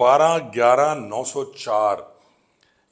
12 11 904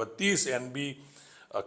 32 NB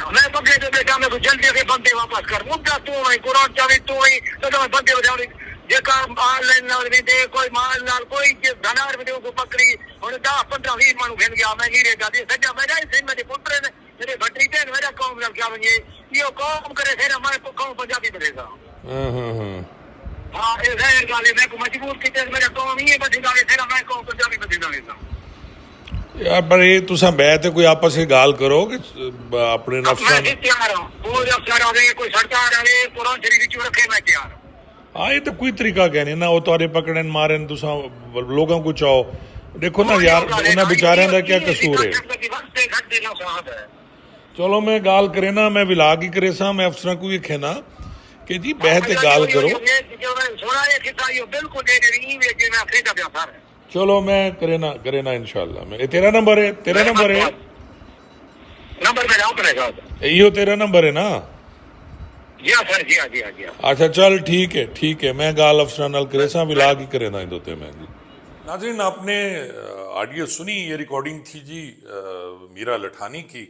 میں بندے تو بیٹا میں جلدی کے بندے واپس کر مدہ تو ہی قرآن چاہیے تو ہی تو میں بندے بجاؤ جے کا آن لائن نال بھی دے کوئی مال نال کوئی دھنار بھی دے کو بکری ہن 10 15 20 مانو گھن گیا میں نہیں رہتا دی سجا میرا ہی میرے پتر نے میرے بٹری تے میرا قوم نال کیا ونجے یہ قوم کرے پھر میں قوم پنجابی بنے گا ہاں یہ ہے گل میں کو مجبور کیتے میرا قوم یہ بدی گا پھر میں قوم پنجابی بدی گا یار پر یہ تساں بیٹھ کوئی آپس کی گال کرو کہ اپنے نفساں میں تیار ہوں کوئی افسر آوے کوئی سرکار آوے قرآن شریف وچ رکھے میں تیار ہوں ہاں یہ تو کوئی طریقہ کہ نہیں نا وہ تارے پکڑن مارن تساں لوگوں کو چاہو دیکھو نا یار انہاں بیچاریاں دا کیا قصور ہے چلو میں گال کرے نا میں ولاگ ہی کرے سا میں افسراں کو یہ کہنا کہ جی بیٹھ کے گال کرو چلو میں کرے نا انشاءاللہ میں تیرا نمبر ہے نمبر میرا اوپر ہے یہ تیرا نمبر ہے نا جی ہاں سر جی ہاں اچھا چل ٹھیک ہے میں گال افسران نال کرے سا ولاگ ہی کرے نا دوتے میں جی ناظرین آپ نے آڈیو سنی یہ ریکارڈنگ تھی جی میرا لٹھانی کی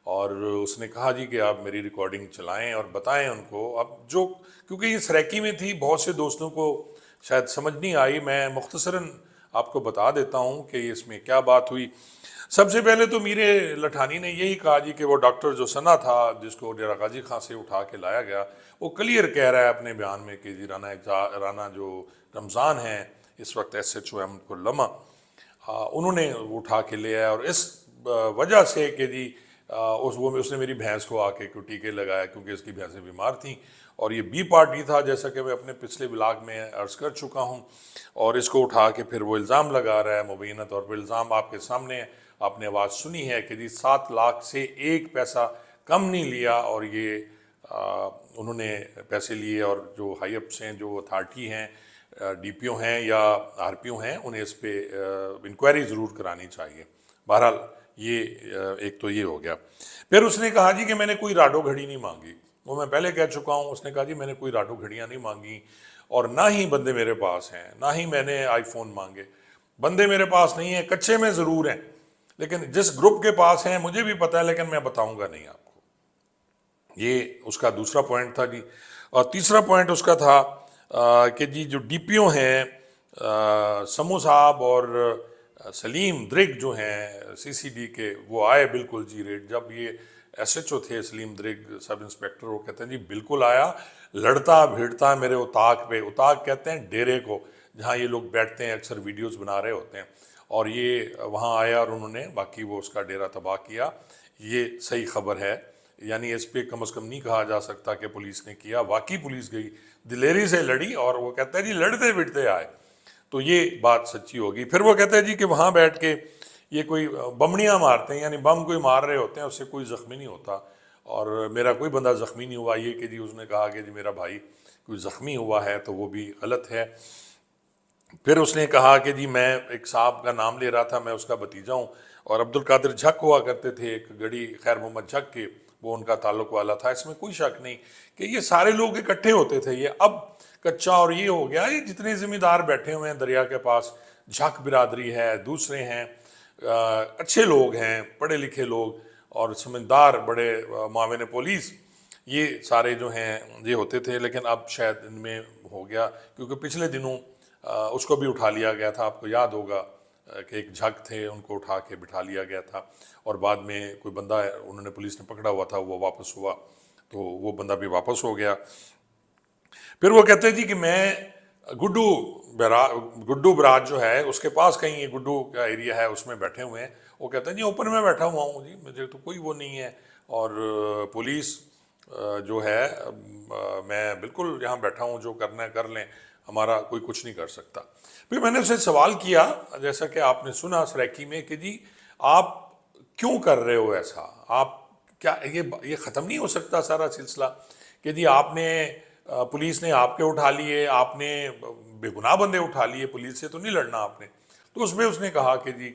اور اس نے کہا جی کہ آپ میری ریکارڈنگ چلائیں اور بتائیں ان کو اب جو کیونکہ یہ سریکی میں تھی بہت سے دوستوں کو شاید سمجھ نہیں آئی میں مختصراً آپ کو بتا دیتا ہوں کہ اس میں کیا بات ہوئی سب سے پہلے تو میرے لٹھانی نے یہی کہا جی کہ وہ ڈاکٹر جو ثنا تھا جس کو ڈیرہ غازی خان سے اٹھا کے لایا گیا وہ کلیئر کہہ رہا ہے اپنے بیان میں کہ جی رانا جو رمضان ہیں اس وقت ایس ایچ او احمد کو لمحہ انہوں نے اٹھا کے لے آیا اور اس وجہ سے کہ جی اس نے میری بھینس کو آ کے ٹیکے لگایا کیونکہ اس کی بھینسیں بیمار تھیں اور یہ بی پارٹی تھا جیسا کہ میں اپنے پچھلے ولاگ میں عرض کر چکا ہوں اور اس کو اٹھا کے پھر وہ الزام لگا رہا ہے مبینہ طور پر الزام آپ کے سامنے ہے آپ نے آواز سنی ہے کہ جی 7 لاکھ سے 1 پیسہ کم نہیں لیا اور یہ انہوں نے پیسے لیے اور جو ہائی اپس ہیں جو اتھارٹی ہیں ڈی پی او ہیں یا آر پی او ہیں انہیں اس پہ انکوائری ضرور کرانی چاہیے بہرحال یہ ایک تو یہ ہو گیا پھر اس نے کہا جی کہ میں نے کوئی راڈو گھڑی نہیں مانگی وہ میں پہلے کہہ چکا ہوں اس نے کہا جی میں نے کوئی راڈو گھڑیاں نہیں مانگی اور نہ ہی بندے میرے پاس ہیں نہ ہی میں نے آئی فون مانگے بندے میرے پاس نہیں ہیں کچے میں ضرور ہیں لیکن جس گروپ کے پاس ہیں مجھے بھی پتہ ہے لیکن میں بتاؤں گا نہیں آپ کو یہ اس کا دوسرا پوائنٹ تھا جی اور تیسرا پوائنٹ اس کا تھا کہ جی جو ڈی پی او ہیں سمو صاحب اور سلیم درگ جو ہیں سی سی ڈی کے وہ آئے بالکل جی ریٹ جب یہ ایس ایچ او تھے سلیم درگ سب انسپیکٹر وہ کہتے ہیں جی بالکل آیا لڑتا بھیڑتا میرے اتاق پہ اتاق کہتے ہیں ڈیرے کو جہاں یہ لوگ بیٹھتے ہیں اکثر ویڈیوز بنا رہے ہوتے ہیں اور یہ وہاں آیا اور انہوں نے باقی وہ اس کا ڈیرا تباہ کیا یہ صحیح خبر ہے یعنی اس پہ کم از کم نہیں کہا جا سکتا کہ پولیس نے کیا واقعی پولیس گئی دلیری سے لڑی اور وہ کہتا ہے جی لڑتے بڑھتے آئے تو یہ بات سچی ہوگی پھر وہ کہتا ہے جی کہ وہاں بیٹھ کے یہ کوئی بمڑیاں مارتے ہیں یعنی بم کوئی مار رہے ہوتے ہیں اس سے کوئی زخمی نہیں ہوتا اور میرا کوئی بندہ زخمی نہیں ہوا یہ کہ جی اس نے کہا کہ جی میرا بھائی کوئی زخمی ہوا ہے تو وہ بھی غلط ہے پھر اس نے کہا کہ جی میں ایک صاحب کا نام لے رہا تھا میں اس کا بھتیجا ہوں اور عبد القادر جھک ہوا کرتے تھے ایک گڑی خیر محمد جھک کے وہ ان کا تعلق والا تھا اس میں کوئی شک نہیں کہ یہ سارے لوگ اکٹھے ہوتے تھے یہ اب کچا اور یہ ہو گیا یہ جتنے ذمہ دار بیٹھے ہوئے ہیں دریا کے پاس جھک برادری ہے دوسرے ہیں اچھے لوگ ہیں پڑھے لکھے لوگ اور سمجھدار بڑے معاون پولیس یہ سارے جو ہیں یہ ہوتے تھے لیکن اب شاید ان میں ہو گیا کیونکہ پچھلے دنوں اس کو بھی اٹھا لیا گیا تھا آپ کو یاد ہوگا کہ ایک جھگ تھے ان کو اٹھا کے بٹھا لیا گیا تھا اور بعد میں کوئی بندہ انہوں نے پولیس نے پکڑا ہوا تھا وہ واپس ہوا تو وہ بندہ بھی واپس ہو گیا پھر وہ کہتے جی کہ میں گڈو براج جو ہے اس کے پاس کہیں یہ گڈو کا ایریا ہے اس میں بیٹھے ہوئے ہیں وہ کہتے ہیں جی اوپن میں بیٹھا ہوا ہوں جی مجھے تو کوئی وہ نہیں ہے اور پولیس جو ہے میں بالکل یہاں بیٹھا ہوں جو کرنا ہے کر لیں ہمارا کوئی کچھ نہیں کر سکتا پھر میں نے اسے سوال کیا جیسا کہ آپ نے سنا سریکی میں کہ جی آپ کیوں کر رہے ہو ایسا آپ کیا یہ ختم نہیں ہو سکتا سارا سلسلہ کہ جی آپ نے پولیس نے آپ کے اٹھا لیے آپ نے بے گناہ بندے اٹھا لیے پولیس سے تو نہیں لڑنا آپ نے تو اس میں اس نے کہا کہ جی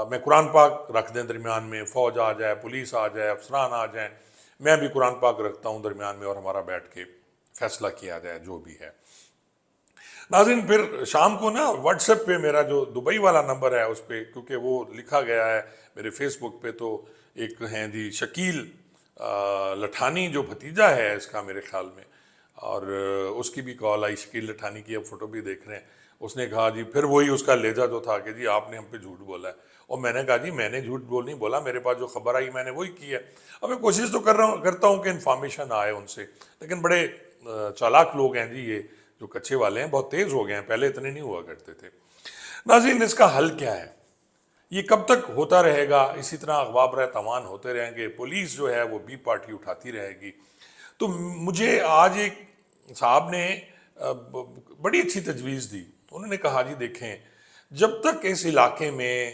میں قرآن پاک رکھ دیں درمیان میں فوج آ جائے پولیس آ جائے افسران آ جائیں میں بھی قرآن پاک رکھتا ہوں درمیان میں اور ہمارا بیٹھ کے فیصلہ کیا جائے جو بھی ہے ناظرین پھر شام کو نا واٹس ایپ پہ میرا جو دبئی والا نمبر ہے اس پہ کیونکہ وہ لکھا گیا ہے میرے فیس بک پہ تو ایک ہیں جی شکیل لٹھانی جو بھتیجا ہے اس کا میرے خیال میں، اور اس کی بھی کال آئی، شکیل لٹھانی کی، اب فوٹو بھی دیکھ رہے ہیں، اس نے کہا جی پھر وہی اس کا لہجہ جو تھا کہ جی آپ نے ہم پہ جھوٹ بولا ہے، اور میں نے کہا جی میں نے جھوٹ نہیں بولا، میرے پاس جو خبر آئی میں نے وہی کی ہے۔ اب میں کوشش تو کرتا ہوں کہ انفارمیشن آئے ان سے، لیکن بڑے چالاک لوگ ہیں جی یہ جو کچے والے ہیں، بہت تیز ہو گئے ہیں، پہلے اتنے نہیں ہوا کرتے تھے۔ ناظرین، اس کا حل کیا ہے؟ یہ کب تک ہوتا رہے گا؟ اسی طرح اغوا برائے تاوان ہوتے رہیں گے، پولیس جو ہے وہ بی پارٹی اٹھاتی رہے گی؟ تو مجھے آج ایک صاحب نے بڑی اچھی تجویز دی، انہوں نے کہا جی دیکھیں، جب تک اس علاقے میں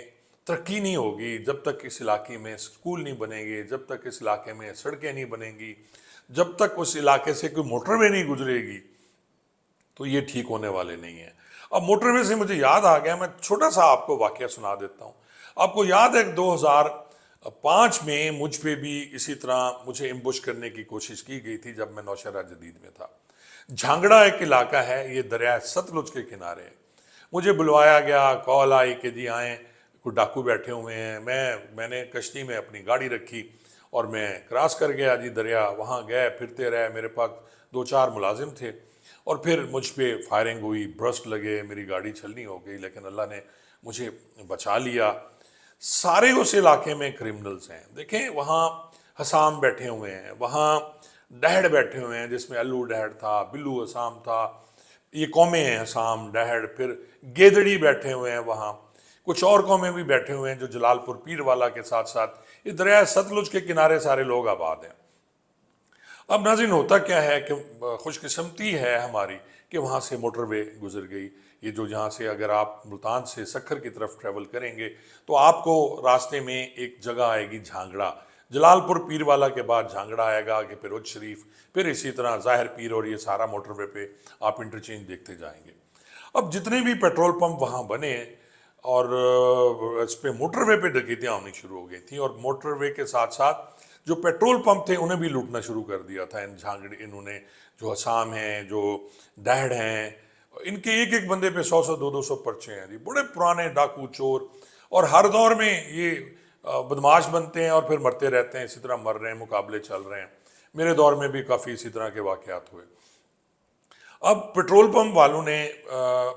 ترقی نہیں ہوگی، جب تک اس علاقے میں سکول نہیں بنے گے، جب تک اس علاقے میں سڑکیں نہیں بنیں گی، جب تک اس علاقے سے کوئی موٹر وے نہیں گزرے گی، تو یہ ٹھیک ہونے والے نہیں ہیں۔ اب موٹر وے سے مجھے یاد آ گیا، میں چھوٹا سا آپ کو واقعہ سنا دیتا ہوں۔ آپ کو یاد ہے 2005 میں مجھ پہ بھی اسی طرح مجھے امبوش کرنے کی کوشش کی گئی تھی جب میں نوشہرہ جدید میں تھا۔ جھانگڑا ایک علاقہ ہے، یہ دریائے ستلج کے کنارے ہے۔ مجھے بلوایا گیا، کال آئی کہ جی آئیں، کوئی ڈاکو بیٹھے ہوئے ہیں۔ میں نے کشتی میں اپنی گاڑی رکھی اور میں کراس کر گیا جی دریا، وہاں گئے، پھرتے رہے، میرے پاس 2-4 ملازم تھے، اور پھر مجھ پہ فائرنگ ہوئی، برسٹ لگے، میری گاڑی چھلنی ہو گئی، لیکن اللہ نے مجھے بچا لیا۔ سارے اس علاقے میں کرمنلز ہیں، دیکھیں وہاں حسام بیٹھے ہوئے ہیں، وہاں ڈہڑ بیٹھے ہوئے ہیں جس میں الو ڈہڑ تھا، بلو حسام تھا، یہ قومیں ہیں حسام ڈہڑ، پھر گیدڑی بیٹھے ہوئے ہیں، وہاں کچھ اور قومیں بھی بیٹھے ہوئے ہیں جو جلال پور پیر والا کے ساتھ ساتھ یہ دریائے ستلج کے کنارے سارے لوگ آباد ہیں۔ اب ناظرین ہوتا کیا ہے کہ خوش قسمتی ہے ہماری کہ وہاں سے موٹر وے گزر گئی، یہ جو یہاں سے اگر آپ ملتان سے سکھر کی طرف ٹریول کریں گے تو آپ کو راستے میں ایک جگہ آئے گی جھانگڑا، جلال پور پیر والا کے بعد جھانگڑا آئے گا کہ پھر اج شریف، پھر اسی طرح ظاہر پیر، اور یہ سارا موٹر وے پہ آپ انٹرچینج دیکھتے جائیں گے۔ اب جتنے بھی پیٹرول پمپ وہاں بنے اور اس پہ موٹر وے پہ ڈکیتیاں ہونی شروع ہو گئی تھیں، اور موٹر وے کے ساتھ ساتھ جو پیٹرول پمپ تھے انہیں بھی لوٹنا شروع کر دیا تھا انہوں نے، جو حسام ہیں، جو ڈہڑ ہیں، ان کے ایک ایک بندے پہ 100 200 پرچے ہیں جی، بڑے پرانے ڈاکو چور، اور ہر دور میں یہ بدماش بنتے ہیں اور پھر مرتے رہتے ہیں، اسی طرح مر رہے ہیں، مقابلے چل رہے ہیں۔ میرے دور میں بھی کافی اسی طرح کے واقعات ہوئے۔ اب پیٹرول پمپ والوں نے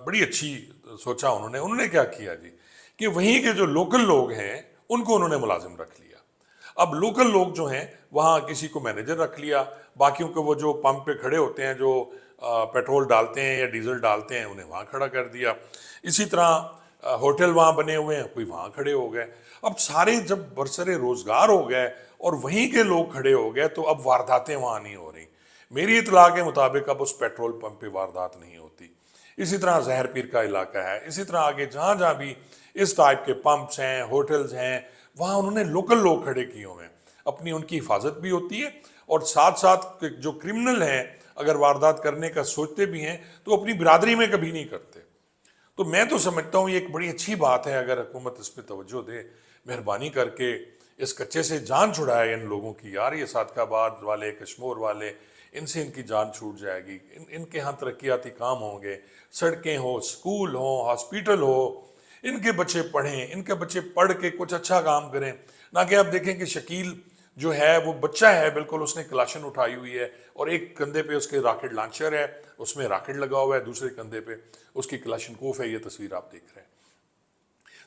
بڑی اچھی سوچا، انہوں نے کیا کیا جی کہ وہیں کے جو لوکل لوگ ہیں ان کو انہوں نے ملازم رکھ لیا۔ اب لوکل لوگ جو ہیں وہاں کسی کو مینیجر رکھ لیا، باقیوں کو وہ جو پمپ پہ کھڑے ہوتے ہیں جو پیٹرول ڈالتے ہیں یا ڈیزل ڈالتے ہیں انہیں وہاں کھڑا کر دیا۔ اسی طرح ہوٹل وہاں بنے ہوئے ہیں، کوئی وہاں کھڑے ہو گئے۔ اب سارے جب برسر روزگار ہو گئے اور وہیں کے لوگ کھڑے ہو گئے تو اب وارداتیں وہاں نہیں ہو رہی۔ میری اطلاع کے مطابق اب اس پیٹرول پمپ پہ واردات نہیں ہوتی۔ اسی طرح ظاہر پیر کا علاقہ ہے، اسی طرح آگے جہاں جہاں بھی اس ٹائپ کے پمپس ہیں، ہوٹلز ہیں، وہاں انہوں نے لوکل لوگ کھڑے کیے ہوئے ہیں، اپنی ان کی حفاظت بھی ہوتی ہے، اور ساتھ ساتھ جو کرمنل ہیں اگر واردات کرنے کا سوچتے بھی ہیں تو اپنی برادری میں کبھی نہیں کرتے۔ تو میں تو سمجھتا ہوں یہ ایک بڑی اچھی بات ہے، اگر حکومت اس پہ توجہ دے، مہربانی کر کے اس کچے سے جان چھڑائے ان لوگوں کی۔ یار یہ صادق آباد والے، کشمور والے، ان سے ان کی جان چھوٹ جائے گی، ان کے ہاں ترقیاتی کام ہوں گے، سڑکیں ہو، سکول ہو، ہاسپیٹل ہو، ان کے بچے پڑھیں، ان کے بچے پڑھ کے کچھ اچھا کام کریں، نہ کہ آپ دیکھیں کہ شکیل جو ہے وہ بچہ ہے بالکل، اس نے کلاشن اٹھائی ہوئی ہے اور ایک کندھے پہ اس کے راکٹ لانچر ہے، اس میں راکٹ لگا ہوا ہے، دوسرے کندھے پہ اس کی کلاشن کوف ہے۔ یہ تصویر آپ دیکھ رہے ہیں۔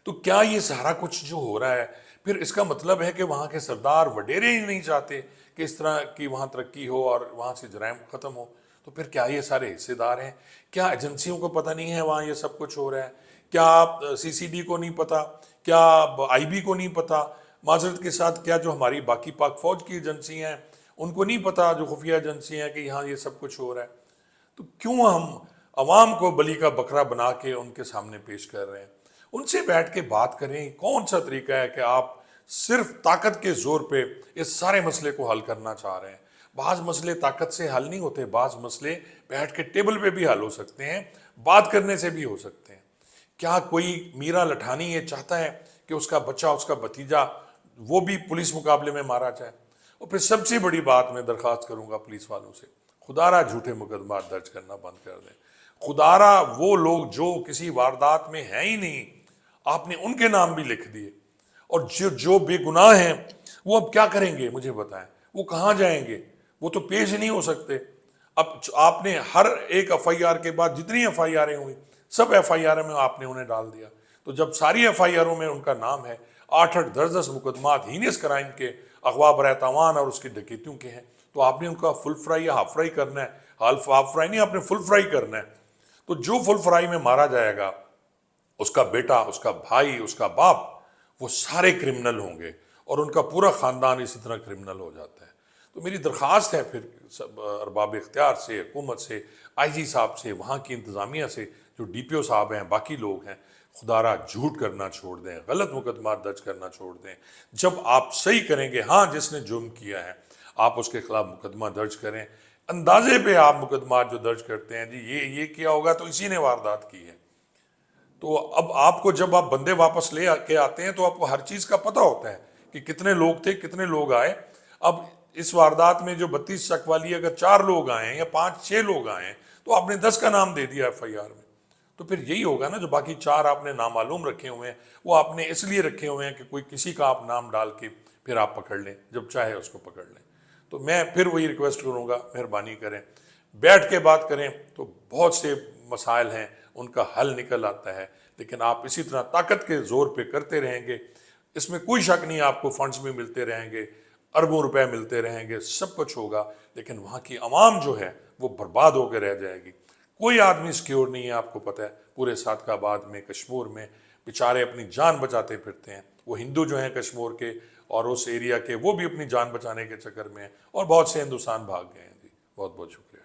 تو کیا یہ سارا کچھ جو ہو رہا ہے پھر اس کا مطلب ہے کہ وہاں کے سردار وڈیرے ہی نہیں چاہتے کہ اس طرح کی وہاں ترقی ہو اور وہاں سے جرائم ختم ہو؟ تو پھر کیا یہ سارے حصے دار ہیں؟ کیا ایجنسیوں کو پتہ نہیں ہے وہاں یہ سب کچھ ہو رہا ہے؟ کیا سی سی ڈی کو نہیں پتا؟ کیا آئی بی کو نہیں پتا؟ معذرت کے ساتھ کیا جو ہماری باقی پاک فوج کی ایجنسی ہیں ان کو نہیں پتا، جو خفیہ ایجنسی ہیں، کہ یہاں یہ سب کچھ ہو رہا ہے؟ تو کیوں ہم عوام کو بلی کا بکرا بنا کے ان کے سامنے پیش کر رہے ہیں؟ ان سے بیٹھ کے بات کریں، کون سا طریقہ ہے کہ آپ صرف طاقت کے زور پہ اس سارے مسئلے کو حل کرنا چاہ رہے ہیں؟ بعض مسئلے طاقت سے حل نہیں ہوتے، بعض مسئلے بیٹھ کے ٹیبل پہ بھی حل ہو سکتے ہیں، بات کرنے سے بھی ہو سکتے ہیں۔ کیا کوئی میرا لٹھانی یہ چاہتا ہے کہ اس کا بچہ، اس کا بھتیجا وہ بھی پولیس مقابلے میں مارا جائے؟ اور پھر سب سے بڑی بات میں درخواست کروں گا پولیس والوں سے، خدارہ جھوٹے مقدمات درج کرنا بند کر دیں۔ خدارہ وہ لوگ جو کسی واردات میں ہیں ہی نہیں، آپ نے ان کے نام بھی لکھ دیے، اور جو بے گناہ ہیں وہ اب کیا کریں گے مجھے بتائیں؟ وہ کہاں جائیں گے؟ وہ تو پیش نہیں ہو سکتے۔ اب آپ نے ہر ایک ایف آئی آر کے بعد جتنی ایف آئی آریں ہوئی سب ایف آئی آر میں آپ نے انہیں ڈال دیا۔ تو جب ساری ایف آئی آروں میں ان کا نام ہے، 8-8 10-10 مقدمات ہینس کرائم کے، اغوا برائے تاوان اور اس کی ڈکیتیوں کے ہیں، تو آپ نے ان کا فل فرائی یا ہاف فرائی کرنا ہے۔ ہاف فرائی نہیں، آپ نے فل فرائی کرنا ہے۔ تو جو فل فرائی میں مارا جائے گا، اس کا بیٹا، اس کا بھائی، اس کا باپ، وہ سارے کرمنل ہوں گے اور ان کا پورا خاندان اسی طرح کرمنل ہو جاتا ہے۔ تو میری درخواست ہے پھر سب ارباب اختیار سے، حکومت سے، آئی جی صاحب سے، وہاں کی انتظامیہ سے، جو ڈی پی او صاحب ہیں، باقی لوگ ہیں، خدا را جھوٹ کرنا چھوڑ دیں، غلط مقدمات درج کرنا چھوڑ دیں۔ جب آپ صحیح کریں گے، ہاں جس نے جرم کیا ہے آپ اس کے خلاف مقدمہ درج کریں، اندازے پہ آپ مقدمات جو درج کرتے ہیں، جی یہ کیا ہوگا تو اسی نے واردات کی ہے۔ تو اب آپ کو جب آپ بندے واپس لے کے آتے ہیں تو آپ کو ہر چیز کا پتہ ہوتا ہے کہ کتنے لوگ تھے، کتنے لوگ آئے۔ اب اس واردات میں جو 32 شک والی اگر 4 لوگ آئے ہیں یا 5-6 لوگ آئے ہیں تو آپ نے 10 کا نام دے دیا ایف آئی آر میں۔ تو پھر یہی ہوگا نا، جو باقی 4 آپ نے نامعلوم رکھے ہوئے ہیں وہ آپ نے اس لیے رکھے ہوئے ہیں کہ کوئی کسی کا آپ نام ڈال کے پھر آپ پکڑ لیں، جب چاہے اس کو پکڑ لیں۔ تو میں پھر وہی ریکویسٹ کروں گا، مہربانی کریں، بیٹھ کے بات کریں تو بہت سے مسائل ہیں ان کا حل نکل آتا ہے۔ لیکن آپ اسی طرح طاقت کے زور پہ کرتے رہیں گے، اس میں کوئی شک نہیں، آپ کو فنڈز بھی ملتے رہیں گے، اربوں روپے ملتے رہیں گے، سب کچھ ہوگا، لیکن وہاں کی عوام جو ہے وہ برباد ہو کے رہ جائے گی۔ کوئی آدمی سیکیور نہیں ہے، آپ کو پتہ ہے، پورے صادق آباد میں، کشمور میں بیچارے اپنی جان بچاتے پھرتے ہیں۔ وہ ہندو جو ہیں کشمور کے اور اس ایریا کے، وہ بھی اپنی جان بچانے کے چکر میں ہیں، اور بہت سے ہندوستان بھاگ گئے ہیں۔ جی بہت بہت شکریہ۔